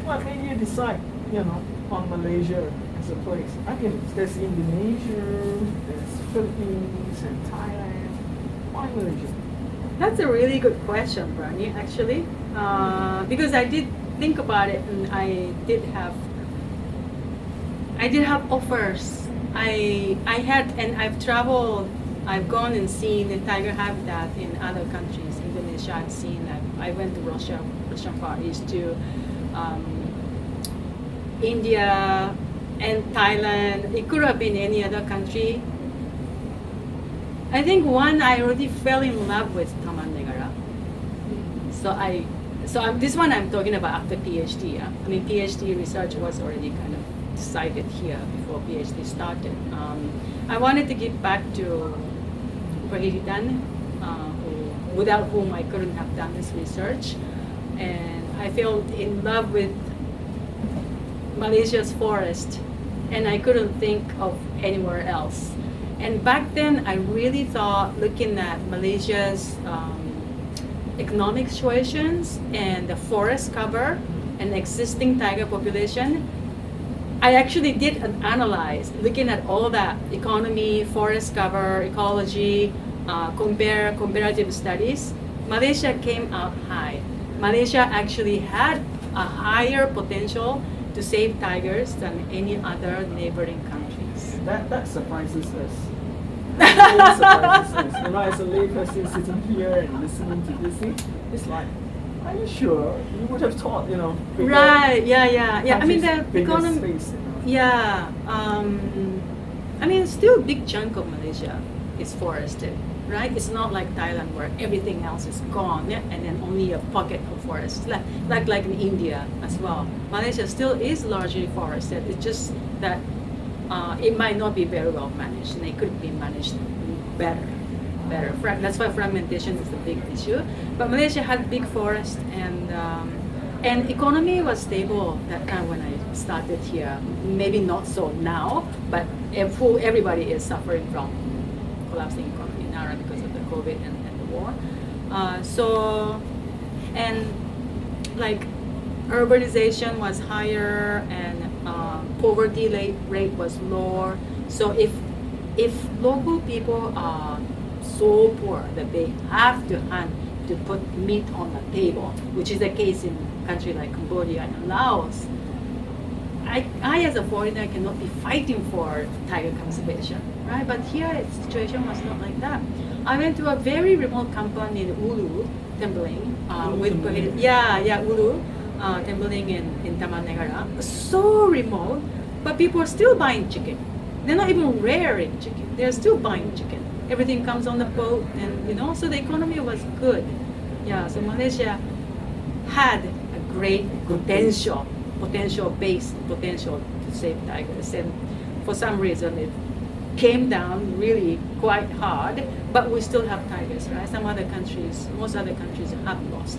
what made you decide, on Malaysia as a place? I mean, there's Indonesia, there's Philippines and Thailand. Why Malaysia? That's a really good question, Bernie, actually. Because I did think about it, and I did have offers. I've traveled, I've gone and seen the tiger habitat in other countries. Indonesia, I went to Russia, Russian Far East, to India and Thailand. It could have been any other country. I think I already fell in love with Taman Negara. This one I'm talking about after PhD. Yeah? I mean, PhD research was already kind of decided here before PhD started. I wanted to give back to PERHILITAN, without whom I couldn't have done this research. And I fell in love with Malaysia's forest, and I couldn't think of anywhere else. And back then, I really thought, looking at Malaysia's economic situations and the forest cover and existing tiger population, I actually did an analyze, looking at all that economy, forest cover, ecology, comparative studies. Malaysia came out high. Malaysia actually had a higher potential to save tigers than any other neighboring countries. That surprises us. That really surprises us. As a layperson sitting here and listening to this thing, it's like, are you sure? You would have thought, bigger Right, yeah. I mean, the bigger economy, space, yeah. I mean, still a big chunk of Malaysia is forested, right? It's not like Thailand where everything else is gone, yeah, and then only a pocket of forest, like in India as well. Malaysia still is largely forested. It's just that it might not be very well managed, and it could be managed better. That's why fragmentation is a big issue. But Malaysia had big forest, and economy was stable that time when I started here. Maybe not so now, but everybody is suffering from collapsing economy now because of the COVID and the war. And like urbanization was higher, and poverty rate was lower. So if local people are so poor that they have to hunt to put meat on the table, which is the case in a country like Cambodia and Laos, I as a foreigner cannot be fighting for tiger conservation, right? But here the situation was not like that. I went to a very remote company in Ulu, Templing, Ulu, Templing in Taman Negara. So remote, but people are still buying chicken. They're not even rearing chicken. They're still buying chicken. Everything comes on the boat, and so the economy was good. Yeah, so Malaysia had a great potential to save tigers, and for some reason it came down really quite hard, but we still have tigers, right? Most other countries have lost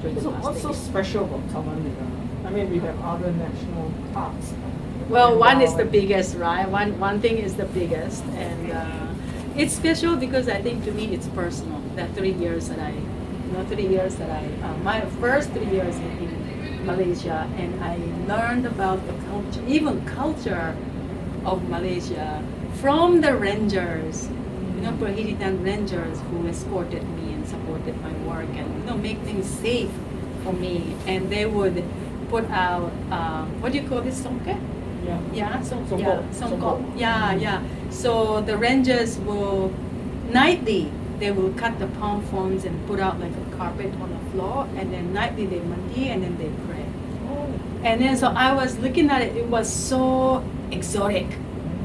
during the past what's so decade. special about Taman Negara? I mean, we have other national parks. Well, one is the biggest, right? One thing is the biggest, and it's special because I think to me it's personal. That 3 years that my first 3 years in Malaysia, and I learned about the culture of Malaysia from the rangers, PERHILITAN rangers who escorted me and supported my work, and make things safe for me. And they would put out what do you call this, songke? Songkok. Yeah. So the rangers will nightly they will cut the palm fronds and put out like a carpet on the floor, and then nightly they mandi and then they pray. And then so I was looking at it, it was so exotic.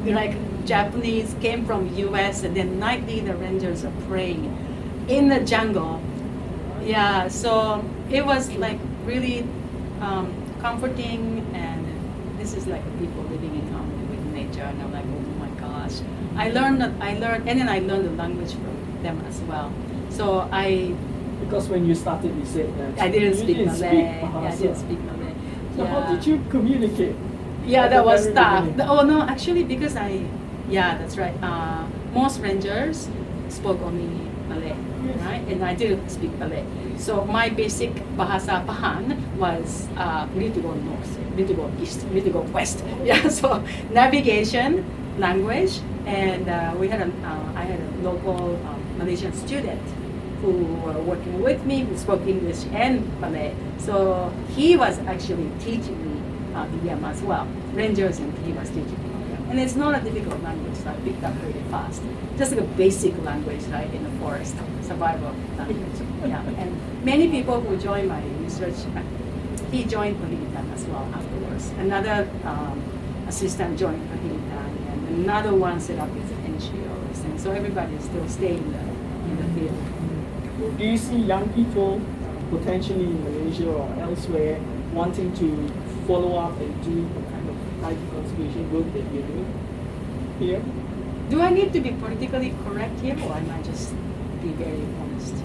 Like Japanese came from US, and then nightly the rangers are praying in the jungle. Yeah, so it was like really comforting, and this is like people living in harmony with nature, and I'm like, oh my gosh. I learned, and then I learned the language from them as well. So because when you started, you said that I didn't speak Malay. Bahasa. I didn't speak Malay. So how did you communicate? Yeah, that was tough. Beginning? Oh no, actually because that's right. Most rangers spoke only Malay, right? And I didn't speak Malay. So my basic bahasa Pahan was we need to go north, we need to go east, we need to go west. Yeah, so navigation, language, and I had a local Malaysian student who were working with me, who spoke English and Malay. So he was actually teaching me idiom as well. Rangers, and he was teaching me. And it's not a difficult language, so I picked up really fast. Just like a basic language, right, in the forest, survival language. Yeah, and many people who joined my research, he joined PERHILITAN as well afterwards. Another assistant joined PERHILITAN, and another one set up his NGOs, and so everybody is still staying in the field. Do you see young people potentially in Malaysia or elsewhere wanting to follow up and do the kind of tiger conservation work that you're doing here? Do I need to be politically correct here, or am I just be very honest?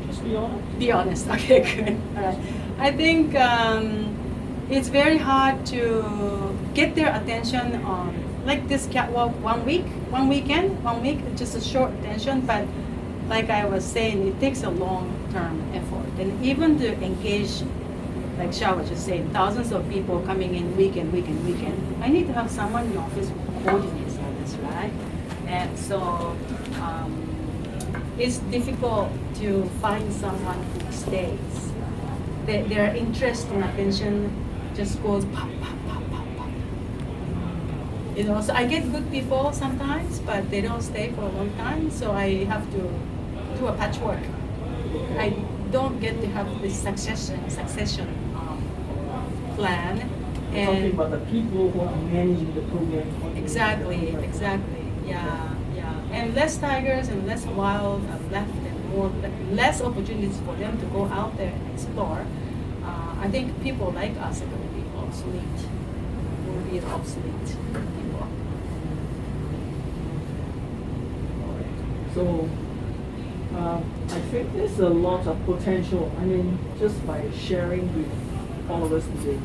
Just be honest. Be honest. Okay, good. All right. I think it's very hard to get their attention on like this catwalk 1 week, 1 weekend, 1 week, just a short attention. But like I was saying, it takes a long-term effort, and even to engage, like Shah was just saying, thousands of people coming in weekend. I need to have someone in office who coordinates all this, right? And so it's difficult to find someone who stays. Their interest and attention just goes pop, pop, pop, pop, pop. You know, so I get good people sometimes, but they don't stay for a long time. So I have to do a patchwork. I don't get to have this succession plan. We're talking about the people who are managing the program. Exactly, yeah. And less tigers and less wild are left, and more less opportunities for them to go out there and explore. I think people like us are going to be obsolete. We'll be obsolete people. So I think there's a lot of potential. I mean, just by sharing with all of us today,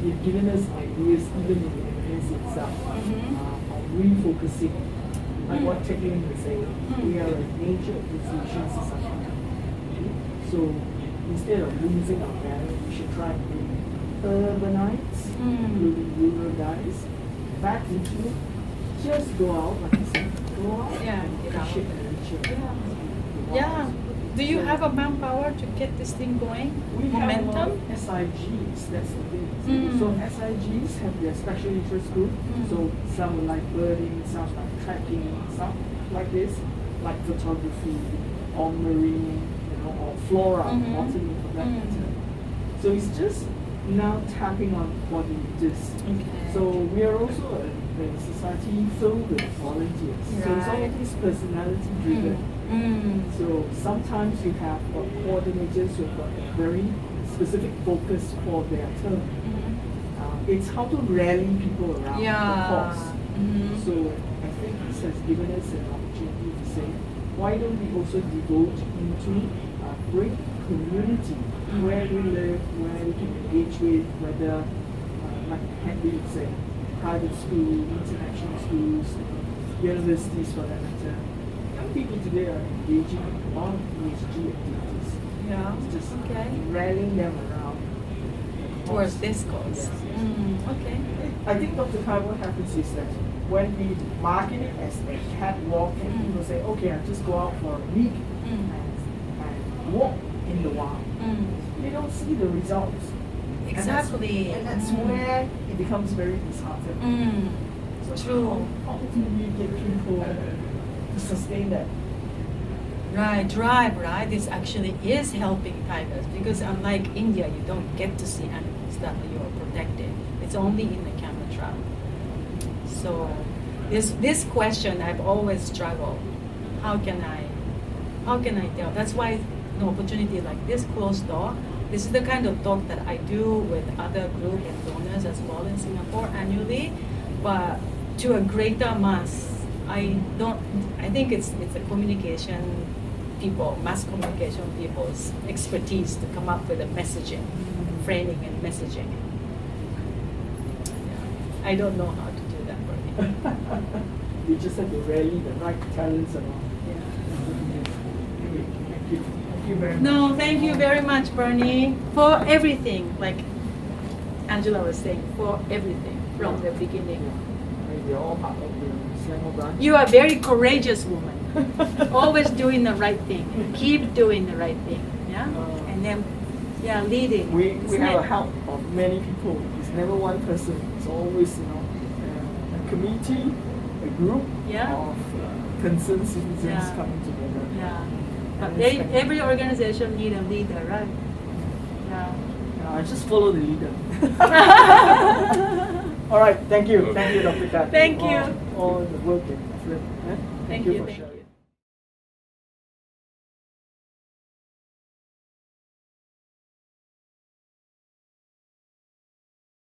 you've given us ideas even in the evidence itself of refocusing. Like what Techling was saying, we are a nature appreciation society. So instead of losing our value, we should try to bring urbanites, including rural guys, back into just go out, like I said, go out and appreciate nature. Yeah. Do you have a manpower to get this thing going? We Momentum? have a lot of SIGs, that's the thing. So SIGs have their special interest group. So some like birding, some like tracking, some like this, like photography or marine, or flora, botany for that matter. So it's just now tapping on what it is. Okay. So we are also a society filled with volunteers. So it's all of this personality driven. So sometimes you have coordinators who have got a very specific focus for their term. It's how to rally people around the cause. So I think this has given us an opportunity to say, why don't we also devote into a great community where we live, where we can engage with, whether, like Henry would say, private school, international schools, universities for that matter. Young people today are engaging in a lot of ESG activities. Yeah. It's just Okay. rallying them around Towards this cause. Yes. Okay. I think Dr. Kai, what happens is that when we market it as a catwalk and people say, okay, I'll just go out for a week and walk in the wild, they don't see the results. Exactly. And that's where it becomes very disheartening. So True. How do we get people to sustain that? Right, drive, right? This actually is helping tigers because unlike India, you don't get to see animals that you are protected. It's only in the camera trap. So this question I've always struggled. How can I tell? That's why an opportunity like this closed door. This is the kind of talk that I do with other group and donors as well in Singapore annually, but to a greater mass. I think it's a communication people, mass communication people's expertise to come up with a messaging, framing and messaging. Yeah. I don't know how to do that for me. You just have to rally the right talents around. Yeah. you. Thank you very much. No, thank you very much, Bernie, for everything. Like Angela was saying, for everything from the beginning. They're all part of the Selangor branch. You are a very courageous woman. Always doing the right thing. Keep doing the right thing. Yeah, and then leading. We isn't have it? a help of many people. It's never one person. It's always a committee, a group Yeah. of concerned citizens Yeah. coming together. Yeah, but And it's every organization need a leader, right? Yeah. I just follow the leader. All right, thank you, Dr. Kat. Thank you. All the work and effort. Thank you you, for thank sharing.